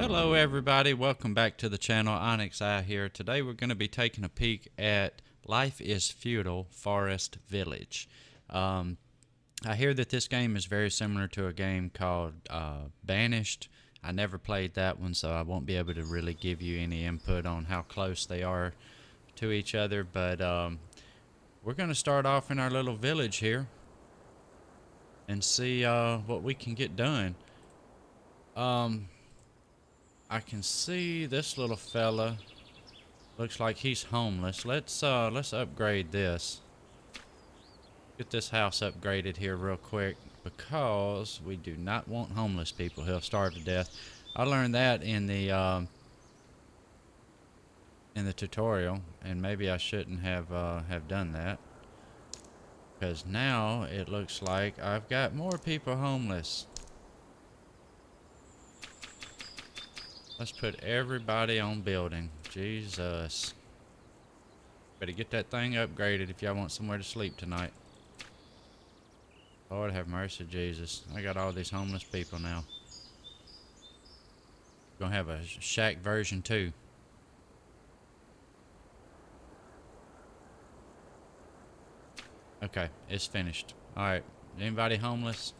Hello everybody, welcome back to the channel. Onyx Eye here. Today we're going to be taking a peek at Life is Feudal Forest Village. I hear that this game is very similar to a game called Banished. I never played that one, so I won't be able to really give you any input on how close they are to each other, but we're going to start off in our little village here and see what we can get done. I can see this little fella. Looks like he's homeless. Let's upgrade this. Get this house upgraded here real quick because we do not want homeless people. He'll starve to death. I learned that in the tutorial, and maybe I shouldn't have done that, because now it looks like I've got more people homeless. Let's put everybody on building. Jesus. Better get that thing upgraded if y'all want somewhere to sleep tonight. Lord have mercy, Jesus. I got all these homeless people now. Gonna have a shack version 2. Okay, it's finished. Alright, anybody homeless?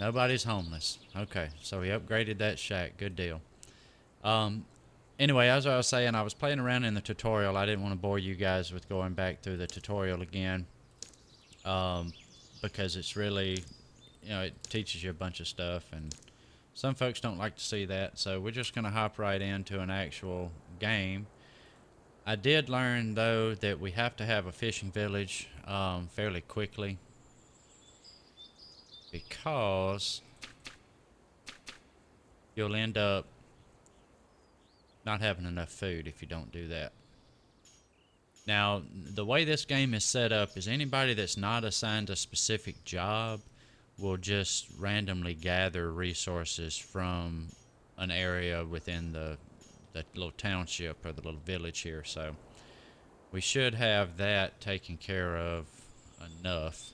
Nobody's homeless. Okay, so we upgraded that shack. Good deal. Anyway, as I was saying, I was playing around in the tutorial. I didn't want to bore you guys with going back through the tutorial again, because it's really, it teaches you a bunch of stuff, and some folks don't like to see that. So we're just going to hop right into an actual game. I did learn, though, that we have to have a fishing village fairly quickly, because you'll end up not having enough food if you don't do that. Now, the way this game is set up is anybody that's not assigned a specific job will just randomly gather resources from an area within the little township or the little village here. So we should have that taken care of enough.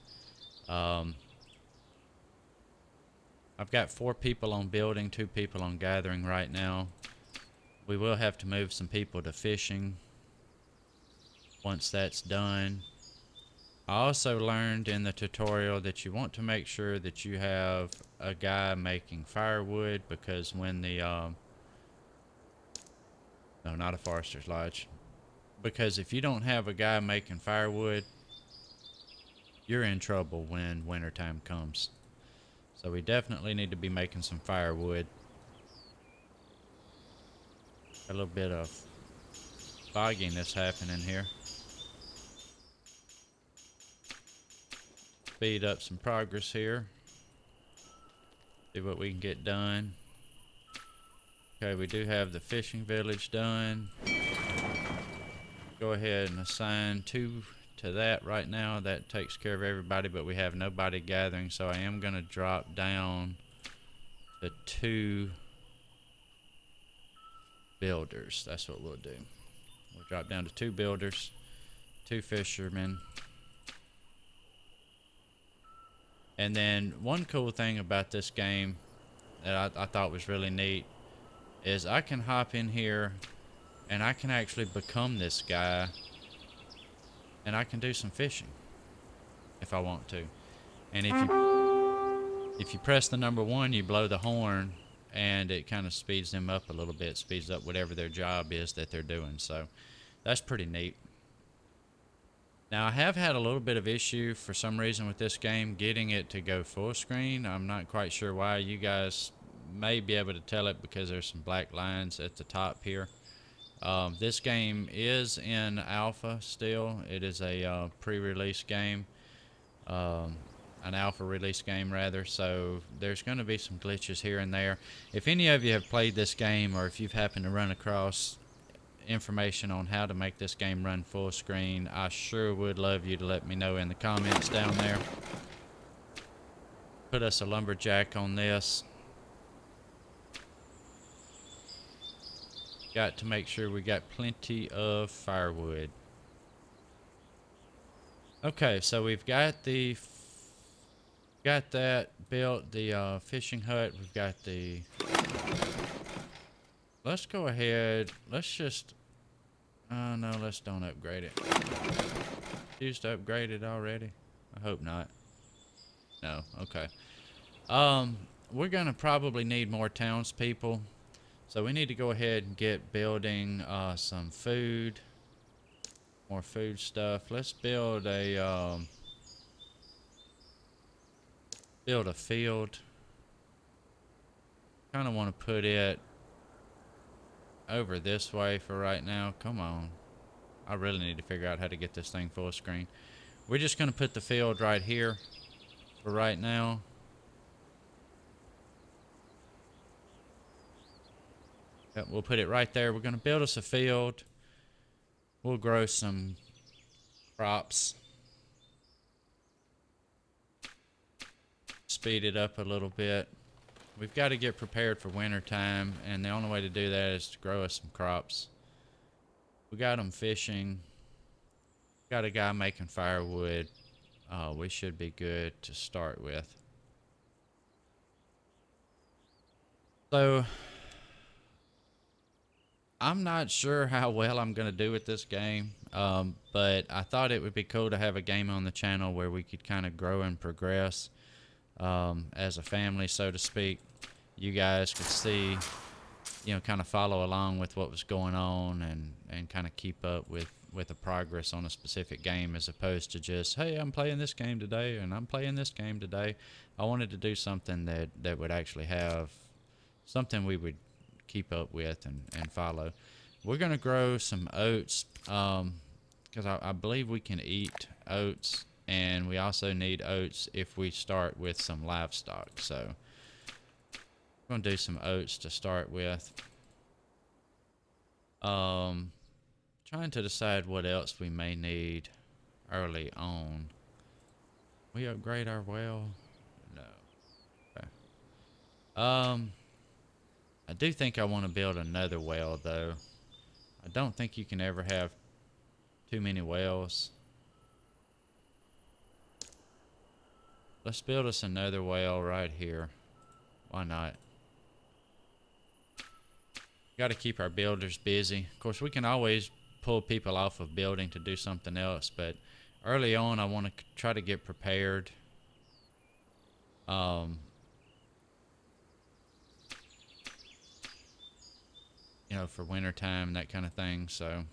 I've got 4 people on building, 2 people on gathering right now. We will have to move some people to fishing once that's done. I also learned in the tutorial that you want to make sure that you have a guy making firewood, because when the no, not a forester's lodge, because if you don't have a guy making firewood, you're in trouble when wintertime comes. So we definitely need to be making some firewood. A little bit of fogginess happening here. Speed up some progress here. See what we can get done. Okay, we do have the fishing village done. Go ahead and assign 2 to that right now. That takes care of everybody, but we have nobody gathering, so I am going to drop down to 2 builders. That's what we'll do. We'll drop down to 2 builders, 2 fishermen. And then one cool thing about this game that I thought was really neat is I can hop in here and I can actually become this guy, and I can do some fishing if I want to. And if you press the number 1, you blow the horn, and it kind of speeds them up a little bit, speeds up whatever their job is that they're doing. So that's pretty neat. Now, I have had a little bit of issue for some reason with this game getting it to go full screen. I'm not quite sure why. You guys may be able to tell it because there's some black lines at the top here. This game is in alpha still. It is a pre-release game, an alpha release game rather, so there's going to be some glitches here and there. If any of you have played this game, or if you've happened to run across information on how to make this game run full screen, I sure would love you to let me know in the comments down there. Put us a lumberjack on this. Got to make sure we got plenty of firewood. Okay, so we've got Got that built, the fishing hut. We've got the... Let's go ahead. Let's just... no, let's don't upgrade it. Used to upgrade it already? I hope not. No, okay. We're gonna probably need more townspeople. So we need to go ahead and get building some food. More food stuff. Let's build a field. Kind of want to put it over this way for right now. Come on. I really need to figure out how to get this thing full screen. We're just going to put the field right here for right now. Yep, we'll put it right there. We're going to build us a field. We'll grow some crops. Speed it up a little bit. We've got to get prepared for winter time, and the only way to do that is to grow us some crops. We got them fishing. Got a guy making firewood. We should be good to start with. So, I'm not sure how well I'm going to do with this game, but I thought it would be cool to have a game on the channel where we could kind of grow and progress as a family, so to speak. You guys could see, you know, kind of follow along with what was going on and kind of keep up with the progress on a specific game, as opposed to just, hey, I'm playing this game today and I'm playing this game today. I wanted to do something that would actually have something we would keep up with and follow. We're going to grow some oats because I believe we can eat oats, and we also need oats if we start with some livestock. So I'm going to do some oats to start with. Trying to decide what else we may need early on. We upgrade our well? No. Okay. I do think I want to build another well, though. I don't think you can ever have too many wells. Let's build us another well right here. Why not? Got to keep our builders busy. Of course, we can always pull people off of building to do something else, but early on I want to try to get prepared. You know, for winter time, that kind of thing. So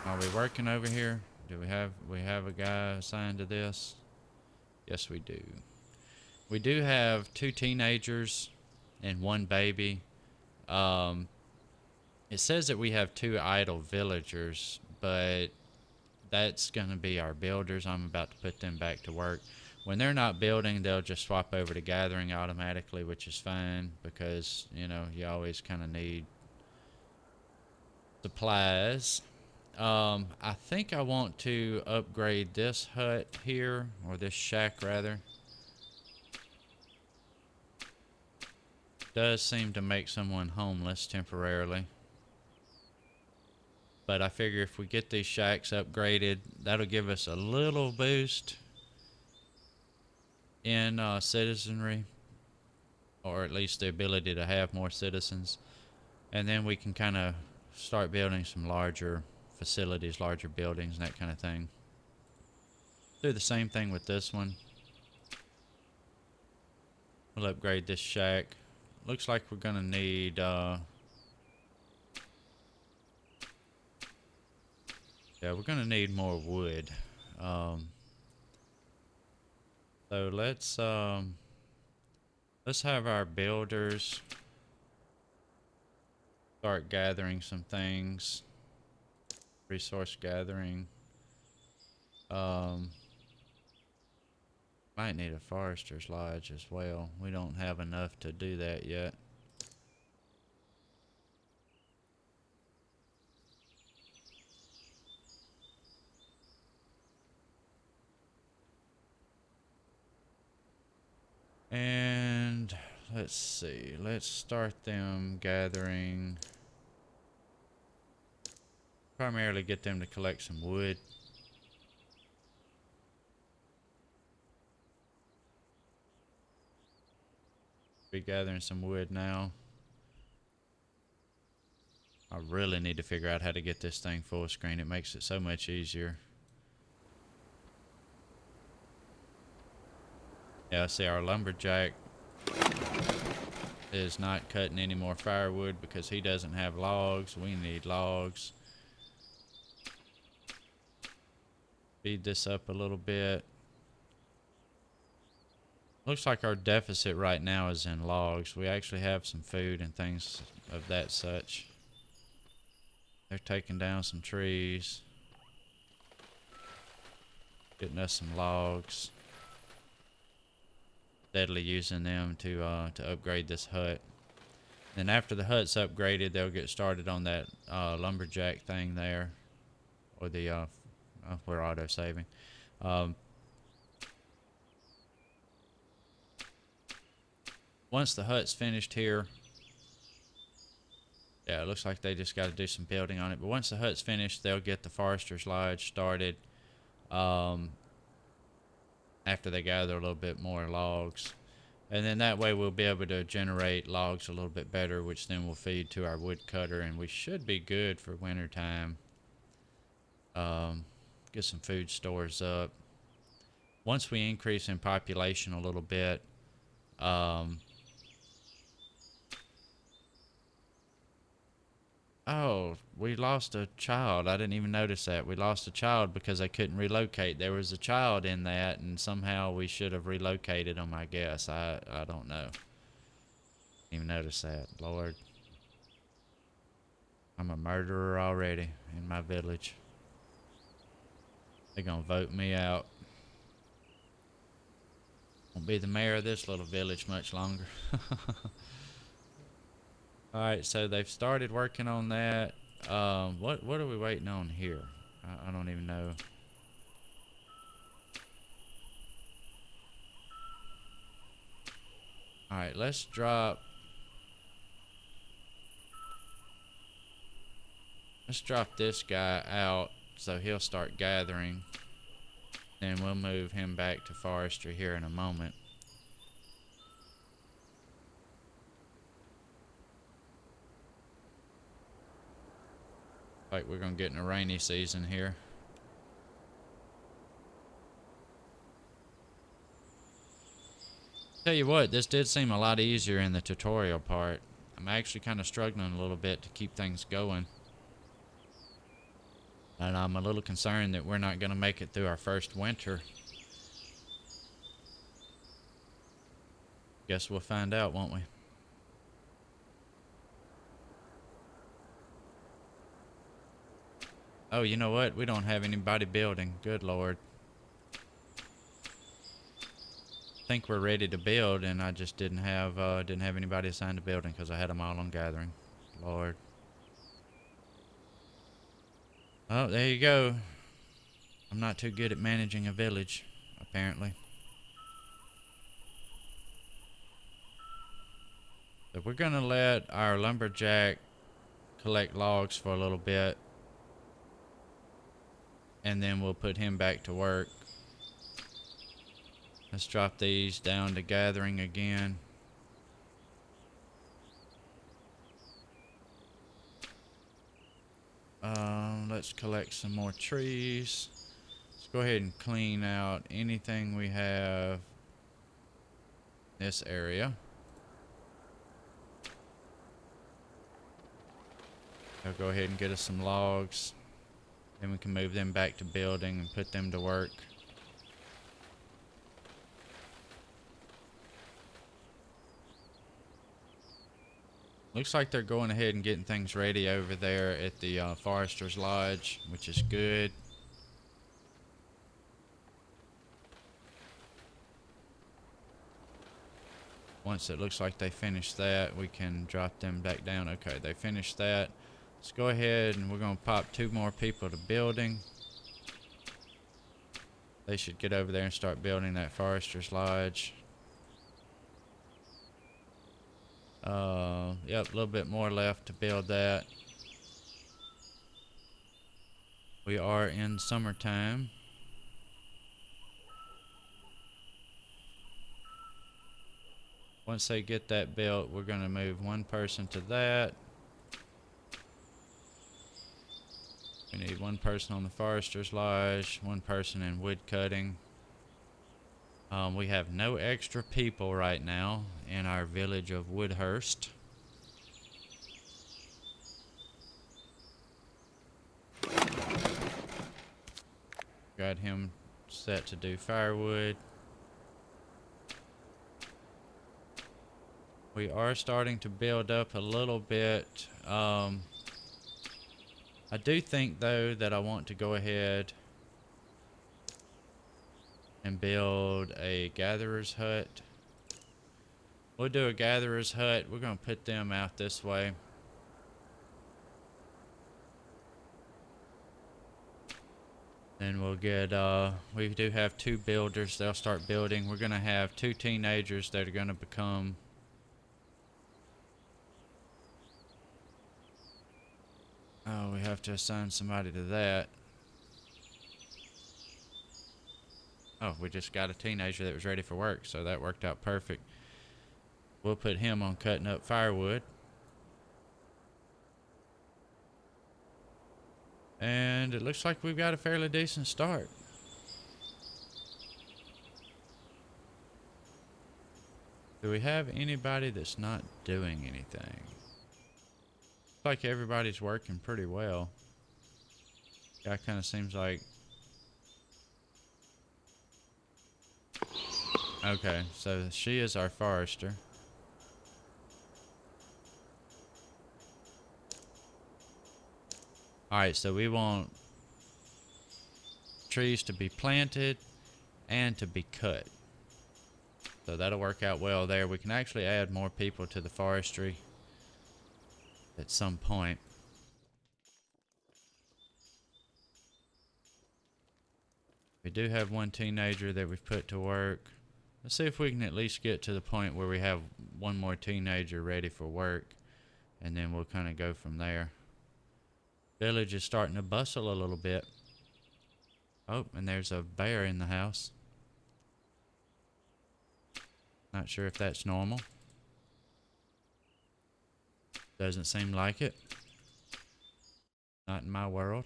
are we working over here? Do we have a guy assigned to this? Yes, we do. We do have 2 teenagers and 1 baby. It says that we have 2 idle villagers, but that's going to be our builders. I'm about to put them back to work. When they're not building, they'll just swap over to gathering automatically, which is fine because, you know, you always kind of need supplies. I think I want to upgrade this hut here, or this shack rather. Does seem to make someone homeless temporarily. But I figure if we get these shacks upgraded, that'll give us a little boost in citizenry, or at least the ability to have more citizens. And then we can kind of start building some larger facilities, larger buildings, and that kind of thing. Do the same thing with this one. We'll upgrade this shack. Looks like we're gonna need yeah, we're gonna need more wood. So let's have our builders start gathering some things. Resource gathering. Might need a forester's lodge as well. We don't have enough to do that yet. And let's see. Let's start them gathering. Primarily get them to collect some wood. gathering some wood now. I really need to figure out how to get this thing full screen. It makes it so much easier. Yeah, see, our lumberjack is not cutting any more firewood because he doesn't have logs. We need logs. Speed this up a little bit. Looks like our deficit right now is in logs. We actually have some food and things of that such. They're taking down some trees. Getting us some logs. Steadily using them to upgrade this hut. Then after the hut's upgraded, they'll get started on that lumberjack thing there. Or the, we're auto-saving. Once the hut's finished here, yeah, it looks like they just got to do some building on it. But once the hut's finished, they'll get the forester's lodge started. After they gather a little bit more logs. And then that way we'll be able to generate logs a little bit better, which then will feed to our woodcutter, and we should be good for winter time. Get some food stores up. Once we increase in population a little bit, oh, we lost a child. I didn't even notice that. We lost a child because they couldn't relocate. There was a child in that, and somehow we should have relocated them, I guess. I don't know. Didn't even notice that. Lord. I'm a murderer already in my village. They're gonna vote me out. Won't be the mayor of this little village much longer. Alright, so they've started working on that. What are we waiting on here? I don't even know. Alright, let's drop this guy out so he'll start gathering. Then we'll move him back to forestry here in a moment. Like we're gonna get in a rainy season here. Tell you what, this did seem a lot easier in the tutorial part. I'm actually kind of struggling a little bit to keep things going. And I'm a little concerned that we're not gonna make it through our first winter. Guess we'll find out, won't we? Oh, you know what? We don't have anybody building. Good Lord. I think we're ready to build, and I just didn't have anybody assigned to building because I had them all on gathering. Lord. Oh, there you go. I'm not too good at managing a village, apparently. So we're gonna let our lumberjack collect logs for a little bit. And then we'll put him back to work. Let's drop these down to gathering again. Let's collect some more trees. Let's go ahead and clean out anything we have in this area. I'll go ahead and get us some logs. Then we can move them back to building and put them to work. Looks like they're going ahead and getting things ready over there at the Forester's Lodge, which is good. Once it looks like they finished that, we can drop them back down. Okay, they finished that. Let's go ahead and we're going to pop 2 more people to building. They should get over there and start building that Forester's Lodge. Yep, a little bit more left to build that. We are in summertime. Once they get that built, we're going to move one person to that. We need one person on the Forester's Lodge, one person in wood cutting. We have no extra people right now in our village of Woodhurst. Got him set to do firewood. We are starting to build up a little bit. I do think though that I want to go ahead and build a gatherer's hut. We'll do a gatherer's hut. We're going to put them out this way. Then we'll get, we do have 2 builders. They'll start building. We're going to have 2 teenagers that are going to become we have to assign somebody to that. Oh, we just got a teenager that was ready for work, so that worked out perfect. We'll put him on cutting up firewood. And it looks like we've got a fairly decent start. Do we have anybody that's not doing anything? Looks like everybody's working pretty well. Guy kind of seems like... Okay, so she is our forester. Alright, so we want trees to be planted and to be cut. So that'll work out well there. We can actually add more people to the forestry at some point. We do have one teenager that we've put to work. Let's see if we can at least get to the point where we have one more teenager ready for work, and then we'll kind of go from there. Village is starting to bustle a little bit. Oh, and there's a bear in the house. Not sure if that's normal. Doesn't seem like it. Not in my world.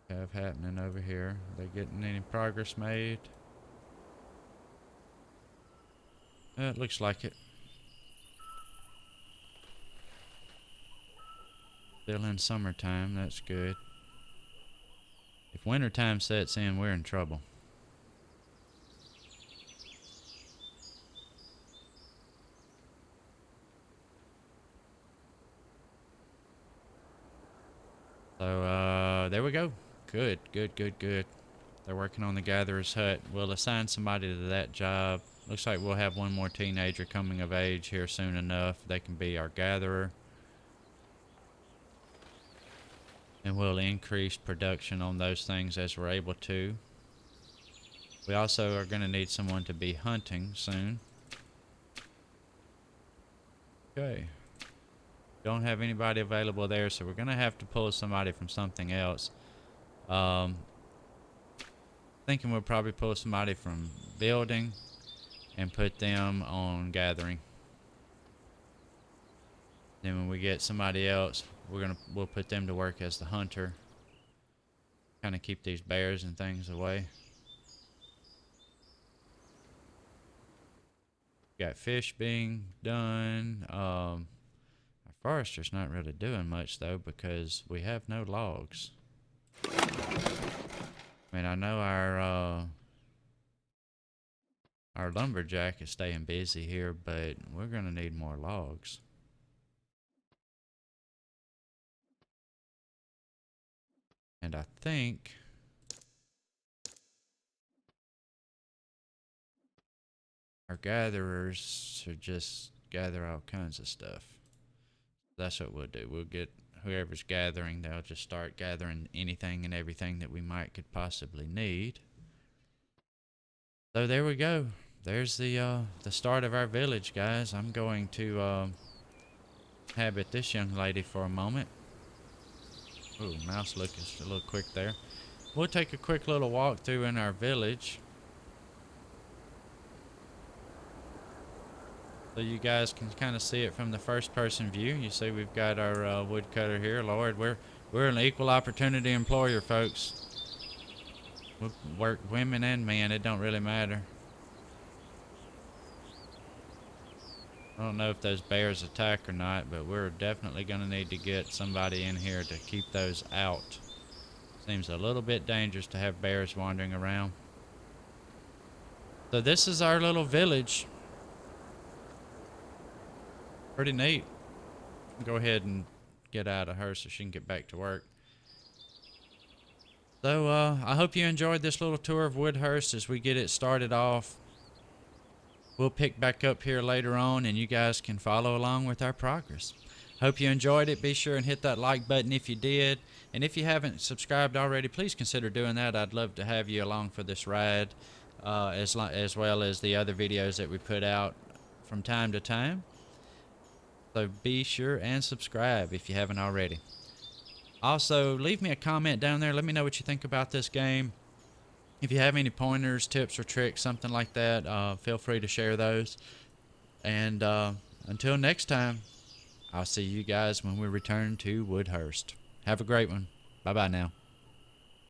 Have happening over here? Are they getting any progress made? It looks like it. Still in summertime, that's good. If wintertime sets in, we're in trouble. So, there we go. Good, good, good, good. They're working on the gatherer's hut. We'll assign somebody to that job. Looks like we'll have one more teenager coming of age here soon enough. They can be our gatherer. And we'll increase production on those things as we're able to. We also are going to need someone to be hunting soon. Okay. Don't have anybody available there, so we're going to have to pull somebody from something else. Thinking we'll probably pull somebody from building and put them on gathering. Then when we get somebody else, we'll put them to work as the hunter. Kind of keep these bears and things away. Got fish being done. Our forester's not really doing much though because we have no logs. I mean, I know our lumberjack is staying busy here, but we're gonna need more logs. And I think our gatherers should just gather all kinds of stuff. That's what we'll do. We'll get whoever's gathering, they'll just start gathering anything and everything that we might could possibly need. So there we go. There's the start of our village, guys. I'm going to habit this young lady for a moment. Ooh, mouse look is a little quick there. we'll take a quick little walk through in our village, so you guys can kind of see it from the first person view. You see we've got our woodcutter here. Lord, we're an equal opportunity employer, folks. We work women and men, it don't really matter. I don't know if those bears attack or not, but we're definitely going to need to get somebody in here to keep those out. Seems a little bit dangerous to have bears wandering around. So this is our little village. Pretty neat. Go ahead and get out of her so she can get back to work. So I hope you enjoyed this little tour of Woodhurst as we get it started off. We'll pick back up here later on and you guys can follow along with our progress. Hope you enjoyed it. Be sure and hit that like button if you did. And if you haven't subscribed already, please consider doing that. I'd love to have you along for this ride, as well as the other videos that we put out from time to time. So be sure and subscribe if you haven't already. Also, leave me a comment down there. Let me know what you think about this game. If you have any pointers, tips, or tricks, something like that, feel free to share those. And until next time, I'll see you guys when we return to Woodhurst. Have a great one. Bye-bye now.